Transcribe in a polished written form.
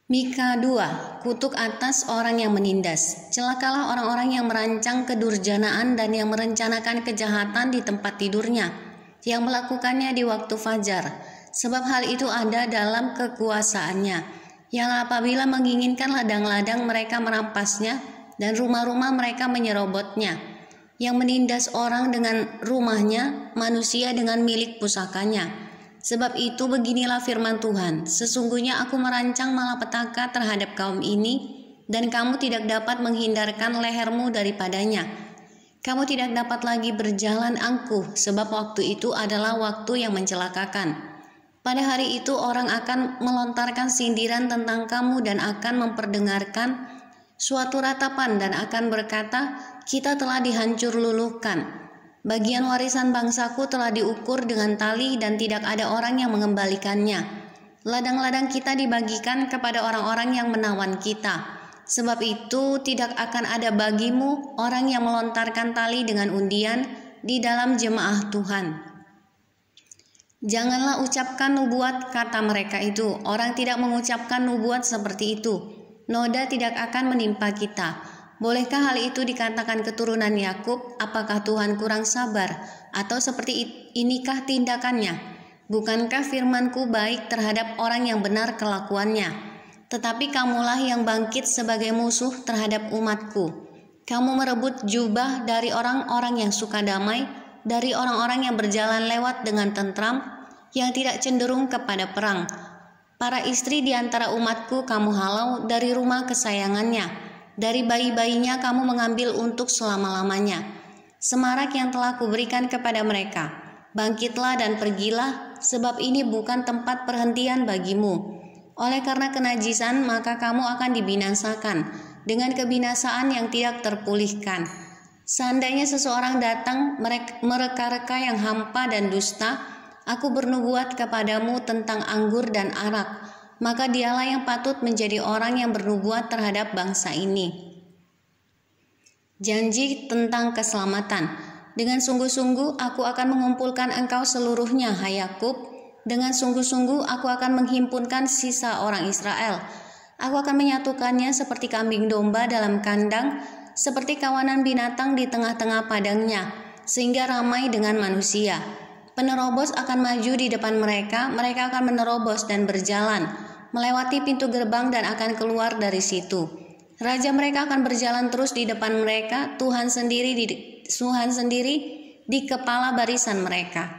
Mika 2. Kutuk atas orang yang menindas. Celakalah orang-orang yang merancang kedurjanaan dan yang merencanakan kejahatan di tempat tidurnya, yang melakukannya di waktu fajar, sebab hal itu ada dalam kekuasaannya, yang apabila menginginkan ladang-ladang mereka merampasnya dan rumah-rumah mereka menyerobotnya, yang menindas orang dengan rumahnya, manusia dengan milik pusakanya. Sebab itu beginilah firman Tuhan, sesungguhnya aku merancang malapetaka terhadap kaum ini, dan kamu tidak dapat menghindarkan lehermu daripadanya. Kamu tidak dapat lagi berjalan angkuh, sebab waktu itu adalah waktu yang mencelakakan. Pada hari itu orang akan melontarkan sindiran tentang kamu dan akan memperdengarkan suatu ratapan dan akan berkata, kita telah dihancur luluhkan. Bagian warisan bangsaku telah diukur dengan tali dan tidak ada orang yang mengembalikannya. Ladang-ladang kita dibagikan kepada orang-orang yang menawan kita. Sebab itu tidak akan ada bagimu orang yang melontarkan tali dengan undian di dalam jemaah Tuhan. Janganlah ucapkan nubuat, kata mereka itu. Orang tidak mengucapkan nubuat seperti itu. Noda tidak akan menimpa kita. Bolehkah hal itu dikatakan keturunan Yakub? Apakah Tuhan kurang sabar? Atau seperti inikah tindakannya? Bukankah firmanku baik terhadap orang yang benar kelakuannya? Tetapi kamulah yang bangkit sebagai musuh terhadap umatku. Kamu merebut jubah dari orang-orang yang suka damai, dari orang-orang yang berjalan lewat dengan tentram, yang tidak cenderung kepada perang. Para istri di antara umatku kamu halau dari rumah kesayangannya. Dari bayi-bayinya kamu mengambil untuk selama-lamanya. Semarak yang telah kuberikan kepada mereka. Bangkitlah dan pergilah, sebab ini bukan tempat perhentian bagimu. Oleh karena kenajisan, maka kamu akan dibinasakan dengan kebinasaan yang tidak terpulihkan. Seandainya seseorang datang mereka-reka yang hampa dan dusta, aku bernubuat kepadamu tentang anggur dan arak, maka dialah yang patut menjadi orang yang bernubuat terhadap bangsa ini. Janji tentang keselamatan. Dengan sungguh-sungguh aku akan mengumpulkan engkau seluruhnya, hai Yakub. Dengan sungguh-sungguh aku akan menghimpunkan sisa orang Israel. Aku akan menyatukannya seperti kambing domba dalam kandang, seperti kawanan binatang di tengah-tengah padangnya, sehingga ramai dengan manusia. Penerobos akan maju di depan mereka, mereka akan menerobos dan berjalan, melewati pintu gerbang dan akan keluar dari situ. Raja mereka akan berjalan terus di depan mereka, Tuhan sendiri di kepala barisan mereka.